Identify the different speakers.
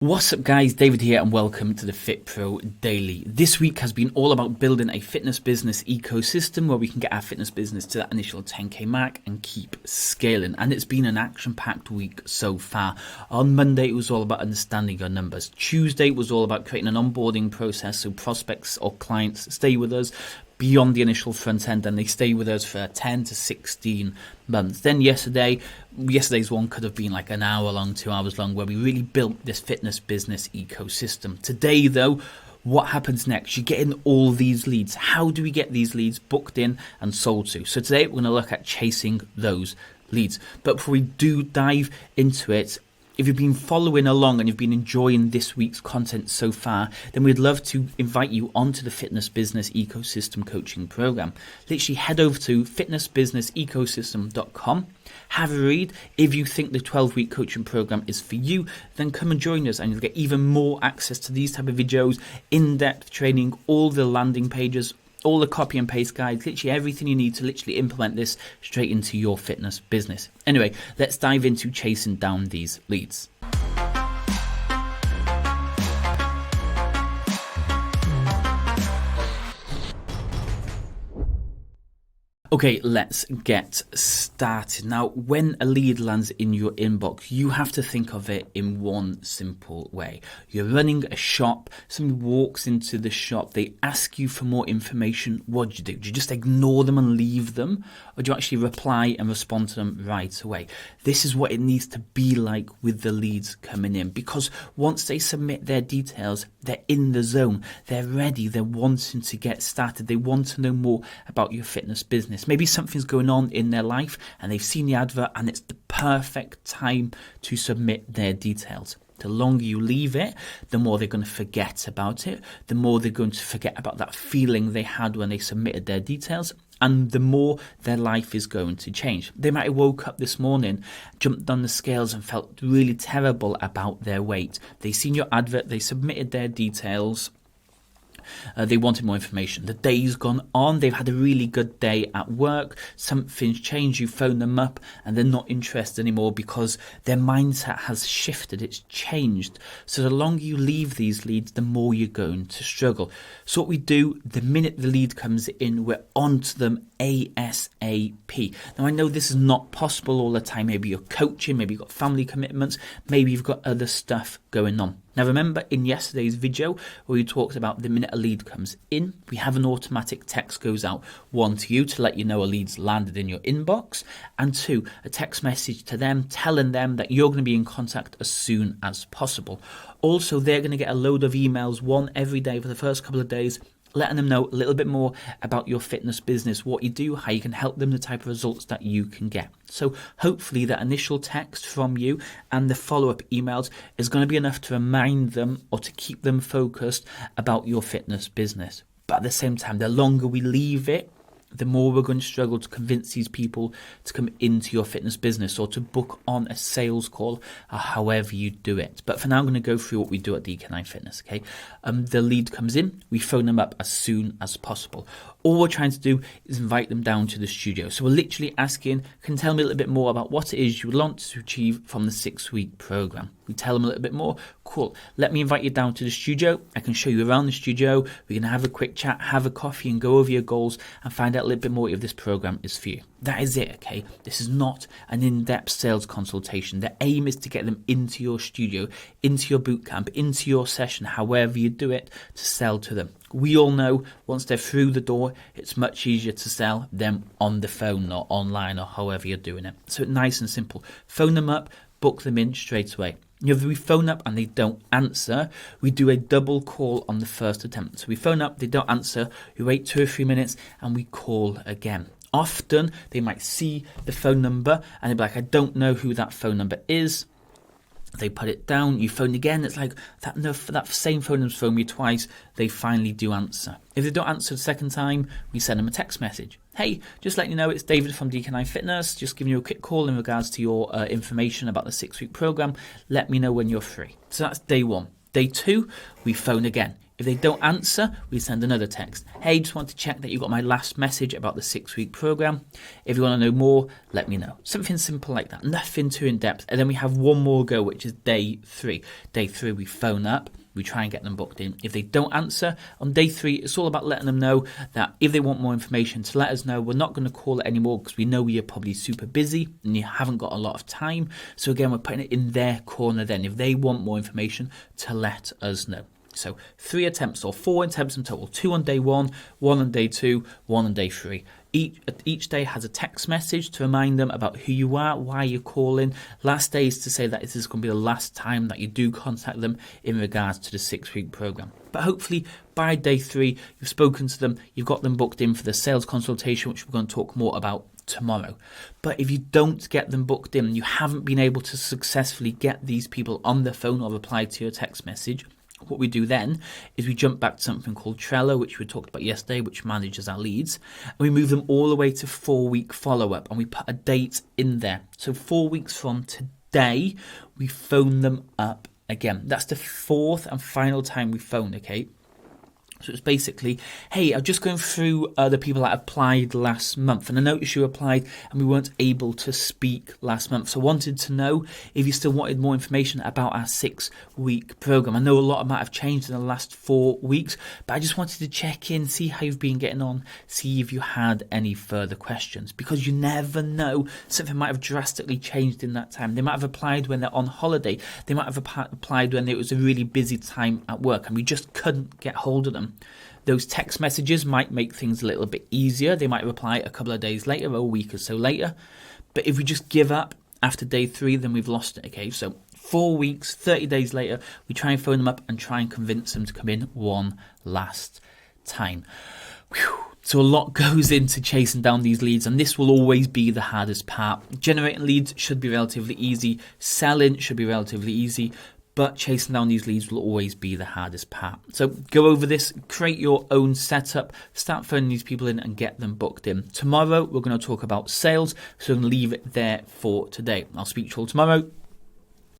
Speaker 1: What's up guys, David here and welcome to the Fit Pro Daily. This week has been all about building a fitness business ecosystem where we can get our fitness business to that initial 10k mark and keep scaling. And it's been an action-packed week so far. On Monday it was all about understanding your numbers. Tuesday was all about creating an onboarding process so prospects or clients stay with us beyond the initial front end and they stay with us for 10 to 16 months. Then yesterday's one could have been like an hour long, 2 hours long, where we really built this fitness business ecosystem. Today though, what happens next? You're getting all these leads. How do we get these leads booked in and sold to? So today we're going to look at chasing those leads. But before we do dive into it, if you've been following along and you've been enjoying this week's content so far, then we'd love to invite you onto the Fitness Business Ecosystem Coaching Program. Literally head over to fitnessbusinessecosystem.com, have a read. If you think the 12-week coaching program is for you, then come and join us and you'll get even more access to these type of videos, in-depth training, all the landing pages, all the copy and paste guides, literally everything you need to literally implement this straight into your fitness business. Anyway, let's dive into chasing down these leads. Okay, let's get started. Now, when a lead lands in your inbox, you have to think of it in one simple way. You're running a shop, somebody walks into the shop, they ask you for more information. What do? Do you just ignore them and leave them? Or do you actually reply and respond to them right away? This is what it needs to be like with the leads coming in, because once they submit their details, they're in the zone, they're ready, they're wanting to get started, they want to know more about your fitness business. Maybe something's going on in their life and they've seen the advert and it's the perfect time to submit their details. The longer you leave it, the more they're going to forget about it, the more they're going to forget about that feeling they had when they submitted their details, and the more their life is going to change. They might have woke up this morning, jumped on the scales and felt really terrible about their weight. They've seen your advert, they submitted their details, they wanted more information. The day's gone on, they've had a really good day at work, something's changed, you phone them up and they're not interested anymore because their mindset has shifted, it's changed. So the longer you leave these leads, the more you're going to struggle. So what we do, the minute the lead comes in, we're on to them ASAP. Now I know this is not possible all the time. Maybe you're coaching, maybe you've got family commitments, maybe you've got other stuff going on. Now remember in yesterday's video where we talked about the minute a lead comes in, we have an automatic text goes out, one to you to let you know a lead's landed in your inbox, and two, a text message to them telling them that you're going to be in contact as soon as possible. Also, they're going to get a load of emails, one every day for the first couple of days, letting them know a little bit more about your fitness business, what you do, how you can help them, the type of results that you can get. So hopefully that initial text from you and the follow-up emails is going to be enough to remind them or to keep them focused about your fitness business. But at the same time, the longer we leave it, the more we're going to struggle to convince these people to come into your fitness business or to book on a sales call or however you do it. But for now, I'm going to go through what we do at DK9 Fitness, okay? The lead comes in, we phone them up as soon as possible. All we're trying to do is invite them down to the studio. So we're literally asking, can you tell me a little bit more about what it is you want to achieve from the 6-week program? We tell them a little bit more. Cool. Let me invite you down to the studio. I can show you around the studio. We can have a quick chat, have a coffee and go over your goals and find out a little bit more if this program is for you. That is it, okay? This is not an in-depth sales consultation. The aim is to get them into your studio, into your boot camp, into your session, however you do it, to sell to them. We all know once they're through the door, it's much easier to sell them on the phone or online or however you're doing it. So it's nice and simple. Phone them up, book them in straight away. If we phone up and they don't answer, we do a double call on the first attempt. So we phone up, they don't answer, we wait 2 or 3 minutes and we call again. Often they might see the phone number and they'll be like, I don't know who that phone number is. They put it down, you phone again, it's like, that same phone number's phoned me twice, they finally do answer. If they don't answer the second time, we send them a text message. Hey, just letting you know, it's David from DK9 Fitness, just giving you a quick call in regards to your information about the 6-week program. Let me know when you're free. So that's day 1. Day 2, we phone again. If they don't answer, we send another text. Hey, just want to check that you got my last message about the 6-week program. If you want to know more, let me know. Something simple like that, nothing too in-depth. And then we have one more go, which is day 3. Day 3, we phone up. We try and get them booked in. If they don't answer, on day 3, it's all about letting them know that if they want more information, to let us know. We're not going to call it anymore because we know you're probably super busy and you haven't got a lot of time. So again, we're putting it in their corner then. If they want more information, to let us know. So 3 attempts or 4 attempts in total. 2 on day 1, 1 on day 2, 1 on day 3. Each day has a text message to remind them about who you are, why you're calling. Last day is to say that this is going to be the last time that you do contact them in regards to the 6-week program. But hopefully by day 3, you've spoken to them, you've got them booked in for the sales consultation, which we're going to talk more about tomorrow. But if you don't get them booked in, you haven't been able to successfully get these people on the phone or reply to your text message, what we do then is we jump back to something called Trello, which we talked about yesterday, which manages our leads, and we move them all the way to 4-week follow-up, and we put a date in there. So 4 weeks from today, we phone them up again. That's the 4th and final time we phone, okay? So it's basically, hey, I'm just going through the people that applied last month, and I noticed you applied and we weren't able to speak last month. So I wanted to know if you still wanted more information about our 6-week program. I know a lot might have changed in the last 4 weeks, but I just wanted to check in, see how you've been getting on, see if you had any further questions, because you never know, something might have drastically changed in that time. They might have applied when they're on holiday. They might have applied when it was a really busy time at work and we just couldn't get hold of them. Those text messages might make things a little bit easier. They might reply a couple of days later or a week or so later. But if we just give up after day 3, then we've lost it, okay? So 4 weeks, 30 days later, we try and phone them up and try and convince them to come in one last time. Whew. So a lot goes into chasing down these leads, and this will always be the hardest part. Generating leads should be relatively easy. Selling should be relatively easy. But chasing down these leads will always be the hardest part. So go over this, create your own setup, start phoning these people in and get them booked in. Tomorrow, we're going to talk about sales, so I'm going to leave it there for today. I'll speak to you all tomorrow.